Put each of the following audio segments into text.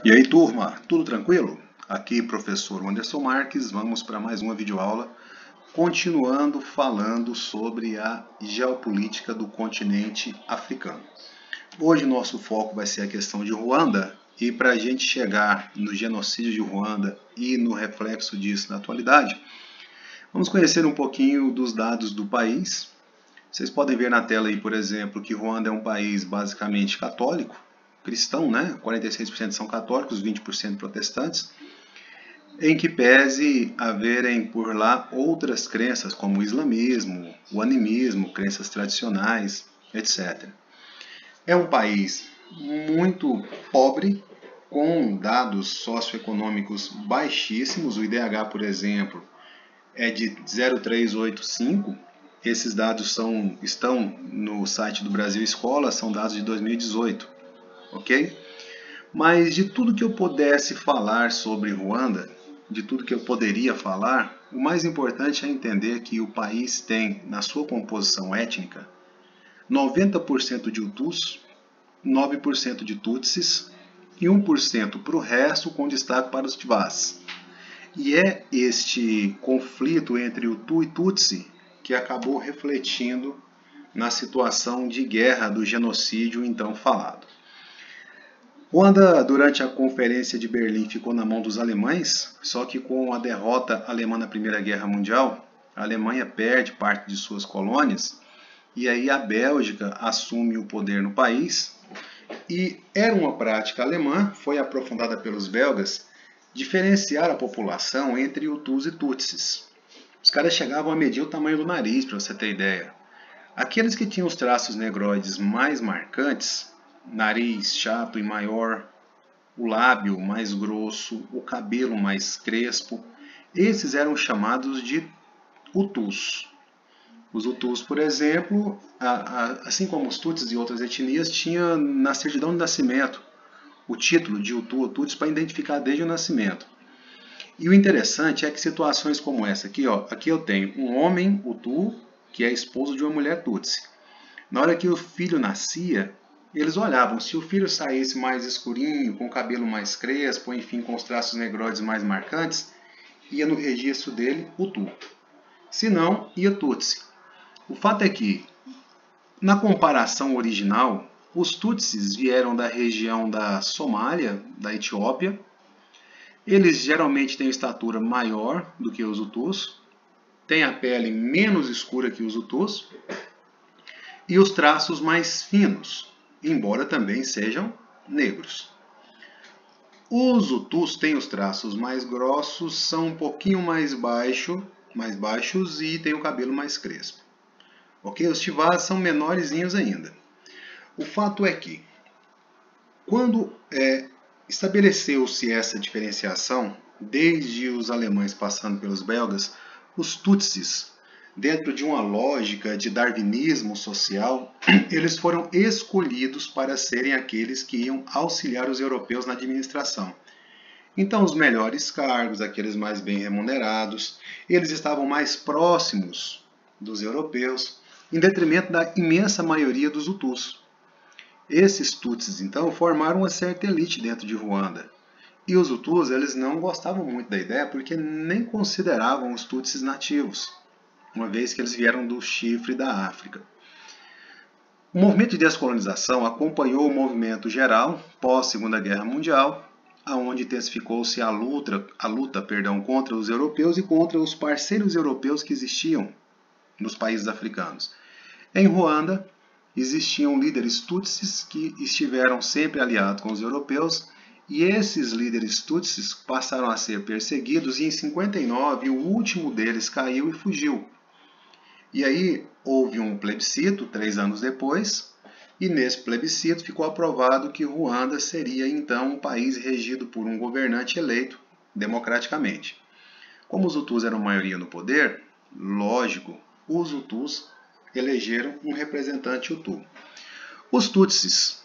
E aí, turma, tudo tranquilo? Aqui, professor Anderson Marques, vamos para mais uma videoaula, continuando falando sobre a geopolítica do continente africano. Hoje, nosso foco vai ser a questão de Ruanda, e para a gente chegar no genocídio de Ruanda e no reflexo disso na atualidade, vamos conhecer um pouquinho dos dados do país. Vocês podem ver na tela aí, por exemplo, que Ruanda é um país basicamente católico, cristão, né? 46% são católicos, 20% protestantes, em que pese haverem por lá outras crenças, como o islamismo, o animismo, crenças tradicionais, etc. É um país muito pobre, com dados socioeconômicos baixíssimos. O IDH, por exemplo, é de 0,385. Esses dados estão no site do Brasil Escola, são dados de 2018, ok? Mas de tudo que eu pudesse falar sobre Ruanda, de tudo que eu poderia falar, o mais importante é entender que o país tem, na sua composição étnica, 90% de Hutus, 9% de Tutsis e 1% para o resto, com destaque para os Tivás. E é este conflito entre Hutu e Tutsi que acabou refletindo na situação de guerra do genocídio então falado. Ruanda, durante a Conferência de Berlim, ficou na mão dos alemães, só que com a derrota alemã na Primeira Guerra Mundial, a Alemanha perde parte de suas colônias, e aí a Bélgica assume o poder no país, e era uma prática alemã, foi aprofundada pelos belgas, diferenciar a população entre Hutus e Tutsis. Os caras chegavam a medir o tamanho do nariz, para você ter ideia. Aqueles que tinham os traços negroides mais marcantes, nariz chato e maior, o lábio mais grosso, o cabelo mais crespo, esses eram chamados de Hutus. Os Hutus, por exemplo, assim como os Tutsis e outras etnias, tinham na certidão de nascimento o título de Hutu ou Tutsi para identificar desde o nascimento. E o interessante é que situações como essa aqui, ó, aqui eu tenho um homem Hutu que é esposo de uma mulher Tutsi. Na hora que o filho nascia, eles olhavam, se o filho saísse mais escurinho, com o cabelo mais crespo, enfim, com os traços negroides mais marcantes, ia no registro dele Hutu. Se não, ia Tutsi. O fato é que, na comparação original, os Tutsis vieram da região da Somália, da Etiópia. Eles geralmente têm estatura maior do que os Hutus, têm a pele menos escura que os Hutus e os traços mais finos, embora também sejam negros. Os Hutus têm os traços mais grossos, são um pouquinho mais baixos e têm o cabelo mais crespo. Ok? Os Tivás são menorzinhos ainda. O fato é que, quando estabeleceu-se essa diferenciação, desde os alemães passando pelos belgas, os Tutsis, dentro de uma lógica de darwinismo social, eles foram escolhidos para serem aqueles que iam auxiliar os europeus na administração. Então, os melhores cargos, aqueles mais bem remunerados, eles estavam mais próximos dos europeus, em detrimento da imensa maioria dos Hutus. Esses Tutsis, então, formaram uma certa elite dentro de Ruanda. E os Hutus, eles não gostavam muito da ideia porque nem consideravam os Tutsis nativos, uma vez que eles vieram do chifre da África. O movimento de descolonização acompanhou o movimento geral pós-Segunda Guerra Mundial, onde intensificou-se a luta contra os europeus e contra os parceiros europeus que existiam nos países africanos. Em Ruanda, existiam líderes Tutsis que estiveram sempre aliados com os europeus, e esses líderes Tutsis passaram a ser perseguidos, e em 59 o último deles caiu e fugiu. E aí houve um plebiscito 3 anos depois, e nesse plebiscito ficou aprovado que Ruanda seria então um país regido por um governante eleito democraticamente. Como os Hutus eram maioria no poder, lógico, os Hutus elegeram um representante Hutu. Os Tutsis,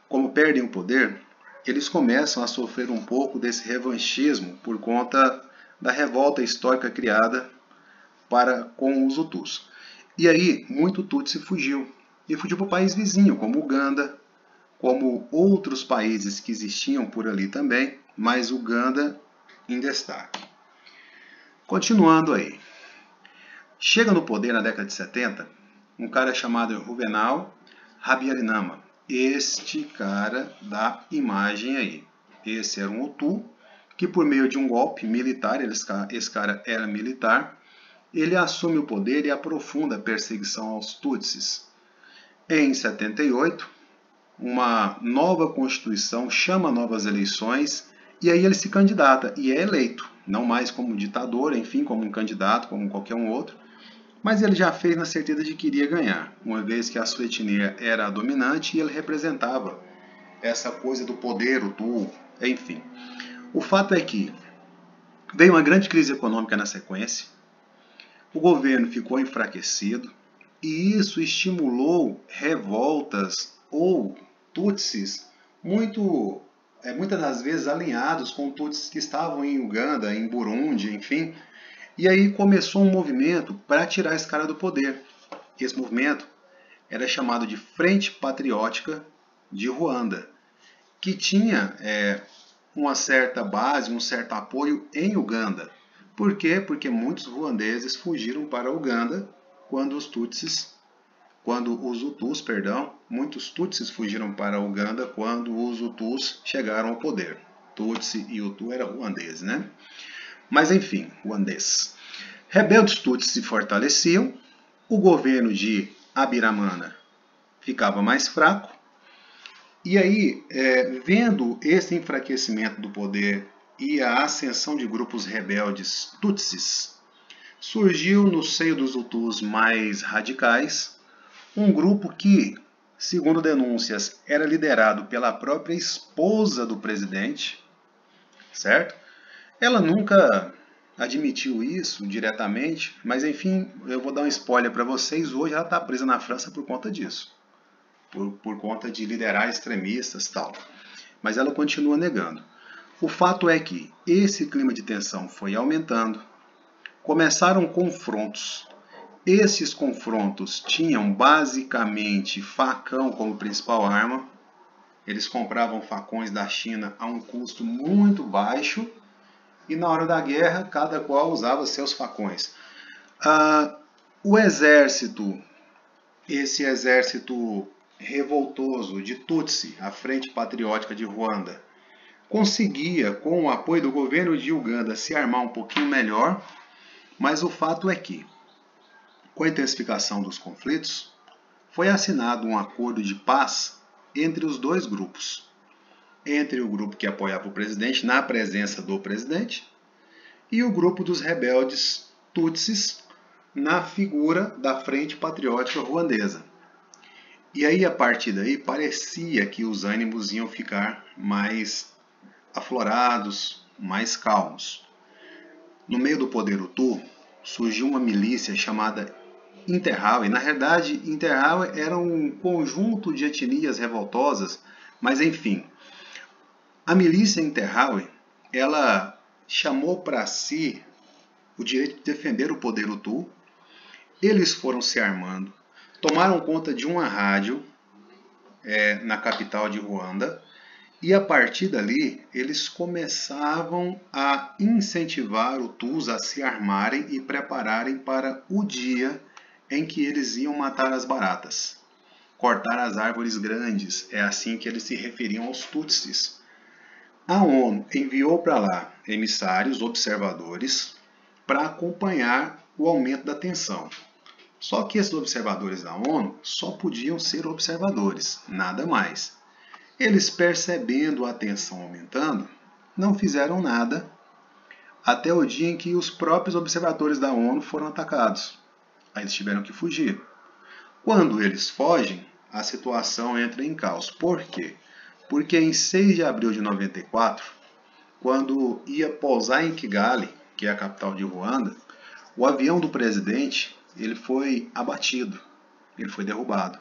como perdem o poder, eles começam a sofrer um pouco desse revanchismo por conta da revolta histórica criada com os Hutus. E aí, muito Tutsi fugiu. E fugiu para o país vizinho, como Uganda, como outros países que existiam por ali também, mas Uganda em destaque. Continuando aí. Chega no poder na década de 70 um cara chamado Juvenal Habyarimana. Este cara da imagem aí. Esse era um Hutu que, por meio de um golpe militar, esse cara era militar, ele assume o poder e aprofunda a perseguição aos Tutsis. Em 78, uma nova constituição chama novas eleições e aí ele se candidata e é eleito, não mais como ditador, enfim, como um candidato, como qualquer um outro, mas ele já fez na certeza de que iria ganhar, uma vez que a sua etnia era a dominante e ele representava essa coisa do poder, o tu, enfim. O fato é que veio uma grande crise econômica na sequência, o governo ficou enfraquecido e isso estimulou revoltas ou tutsis muitas das vezes alinhados com tutsis que estavam em Uganda, em Burundi, enfim. E aí começou um movimento para tirar esse cara do poder. Esse movimento era chamado de Frente Patriótica de Ruanda, que tinha uma certa base, um certo apoio em Uganda. Por quê? Porque muitos ruandeses fugiram para Uganda quando os Hutus, muitos Tutsis fugiram para Uganda quando os Hutus chegaram ao poder. Tutsi e Hutu era ruandês, né? Mas enfim, ruandês. Rebeldes Tutsis se fortaleciam, o governo de Abiramana ficava mais fraco, e aí, vendo esse enfraquecimento do poder e a ascensão de grupos rebeldes Tutsis, surgiu no seio dos Hutus mais radicais um grupo que, segundo denúncias, era liderado pela própria esposa do presidente, certo? Ela nunca admitiu isso diretamente, mas enfim, eu vou dar um spoiler para vocês, hoje ela está presa na França por conta disso, por conta de liderar extremistas e tal. Mas ela continua negando. O fato é que esse clima de tensão foi aumentando, começaram confrontos. Esses confrontos tinham basicamente facão como principal arma. Eles compravam facões da China a um custo muito baixo e na hora da guerra cada qual usava seus facões. O exército, esse exército revoltoso de Tutsi, a Frente Patriótica de Ruanda, conseguia, com o apoio do governo de Uganda, se armar um pouquinho melhor, mas o fato é que, com a intensificação dos conflitos, foi assinado um acordo de paz entre os dois grupos. Entre o grupo que apoiava o presidente, na presença do presidente, e o grupo dos rebeldes Tutsis, na figura da Frente Patriótica Ruandesa. E aí, a partir daí, parecia que os ânimos iam ficar mais aflorados, mais calmos. No meio do poder Hutu, surgiu uma milícia chamada Interahamwe. Na verdade, Interahamwe era um conjunto de etnias revoltosas, mas enfim. A milícia Interahamwe, ela chamou para si o direito de defender o poder Hutu. Eles foram se armando, tomaram conta de uma rádio na capital de Ruanda, e a partir dali eles começavam a incentivar os Hutus a se armarem e prepararem para o dia em que eles iam matar as baratas, cortar as árvores grandes. É assim que eles se referiam aos Tutsis. A ONU enviou para lá emissários, observadores, para acompanhar o aumento da tensão. Só que esses observadores da ONU só podiam ser observadores, nada mais. Eles, percebendo a tensão aumentando, não fizeram nada até o dia em que os próprios observadores da ONU foram atacados. Aí eles tiveram que fugir. Quando eles fogem, a situação entra em caos. Por quê? Porque em 6 de abril de 94, quando ia pousar em Kigali, que é a capital de Ruanda, o avião do presidente ele foi abatido, ele foi derrubado.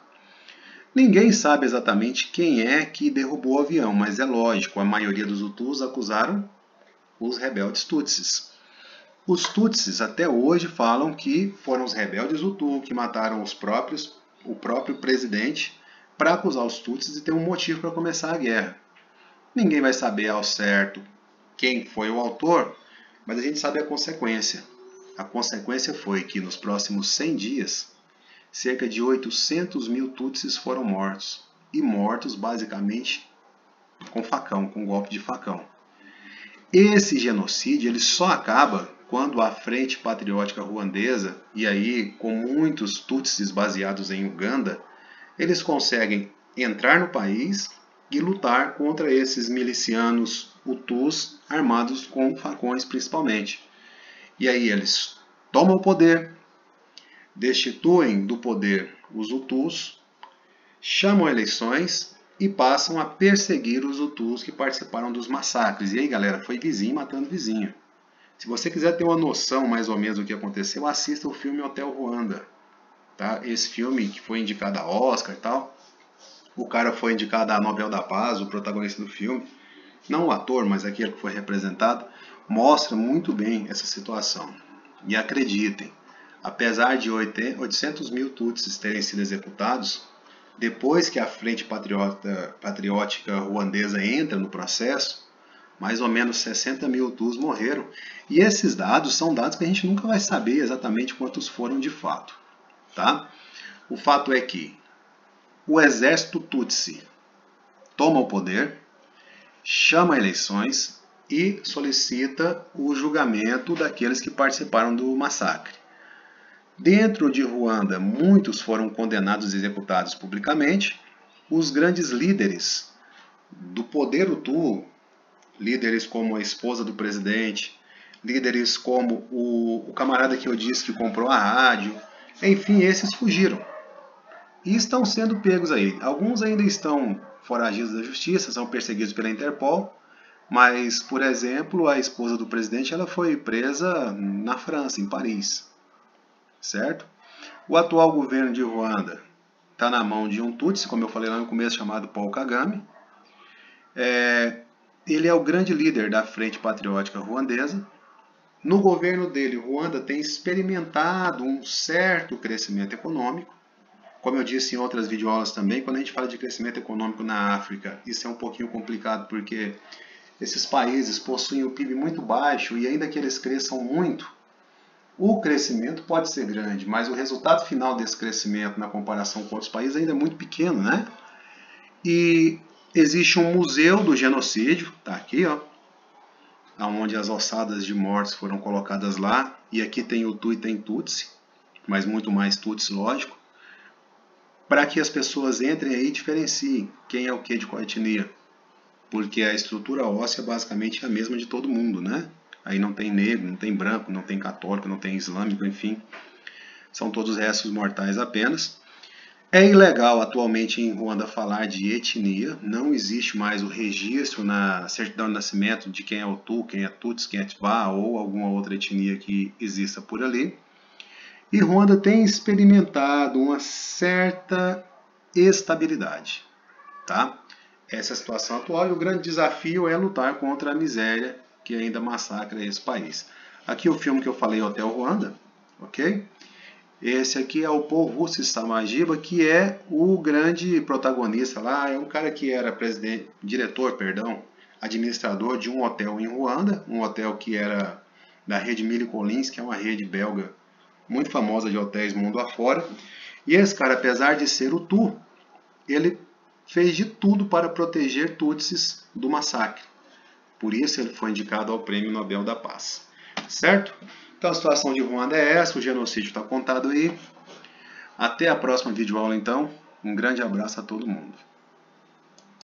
Ninguém sabe exatamente quem é que derrubou o avião, mas é lógico, a maioria dos Hutus acusaram os rebeldes Tutsis. Os Tutsis até hoje falam que foram os rebeldes Hutu que mataram o próprio presidente para acusar os Tutsis de ter um motivo para começar a guerra. Ninguém vai saber ao certo quem foi o autor, mas a gente sabe a consequência. A consequência foi que nos próximos 100 dias, cerca de 800 mil Tutsis foram mortos. E mortos basicamente com facão, com golpe de facão. Esse genocídio ele só acaba quando a Frente Patriótica Ruandesa, e aí com muitos Tutsis baseados em Uganda, eles conseguem entrar no país e lutar contra esses milicianos Hutus armados com facões principalmente. E aí eles tomam o poder, destituem do poder os Hutus, chamam eleições e passam a perseguir os Hutus que participaram dos massacres. E aí, galera, foi vizinho matando vizinho. Se você quiser ter uma noção mais ou menos do que aconteceu, assista o filme Hotel Ruanda. Tá? Esse filme que foi indicado a Oscar e tal. O cara foi indicado a Nobel da Paz, o protagonista do filme. Não o ator, mas aquele que foi representado. Mostra muito bem essa situação. E acreditem, apesar de 800 mil Tutsis terem sido executados, depois que a Frente Patriótica Ruandesa entra no processo, mais ou menos 60 mil Hutus morreram. E esses dados são dados que a gente nunca vai saber exatamente quantos foram de fato. Tá? O fato é que o exército Tutsi toma o poder, chama eleições e solicita o julgamento daqueles que participaram do massacre. Dentro de Ruanda, muitos foram condenados e executados publicamente. Os grandes líderes do poder Hutu, líderes como a esposa do presidente, líderes como o camarada que eu disse que comprou a rádio, enfim, esses fugiram. E estão sendo pegos aí. Alguns ainda estão foragidos da justiça, são perseguidos pela Interpol, mas, por exemplo, a esposa do presidente ela foi presa na França, em Paris. Certo? O atual governo de Ruanda está na mão de um Tutsi, como eu falei lá no começo, chamado Paul Kagame. Ele é o grande líder da Frente Patriótica Ruandesa. No governo dele, Ruanda tem experimentado um certo crescimento econômico. Como eu disse em outras videoaulas também, quando a gente fala de crescimento econômico na África, isso é um pouquinho complicado porque esses países possuem o PIB muito baixo e ainda que eles cresçam muito, o crescimento pode ser grande, mas o resultado final desse crescimento na comparação com outros países ainda é muito pequeno, né? E existe um museu do genocídio, tá aqui, ó, onde as ossadas de mortos foram colocadas lá, e aqui tem Hutu e tem Tutsi, mas muito mais Tutsi, lógico, para que as pessoas entrem aí e diferenciem quem é o que de qual etnia, porque a estrutura óssea basicamente é a mesma de todo mundo, né? Aí não tem negro, não tem branco, não tem católico, não tem islâmico, enfim. São todos restos mortais apenas. É ilegal atualmente em Ruanda falar de etnia. Não existe mais o registro na certidão de nascimento de quem é Hutu, quem é Tutsi, quem é Twa ou alguma outra etnia que exista por ali. E Ruanda tem experimentado uma certa estabilidade. Tá? Essa é a situação atual e o grande desafio é lutar contra a miséria que ainda massacra esse país. Aqui o filme que eu falei, Hotel Ruanda, ok? Esse aqui é o Paul Rusesabagina, que é o grande protagonista lá, é um cara que era administrador de um hotel em Ruanda, um hotel que era da rede Mille Collins, que é uma rede belga muito famosa de hotéis mundo afora. E esse cara, apesar de ser Hutu, ele fez de tudo para proteger Tutsis do massacre. Por isso ele foi indicado ao Prêmio Nobel da Paz. Certo? Então a situação de Ruanda é essa, o genocídio está contado aí. Até a próxima videoaula então. Um grande abraço a todo mundo.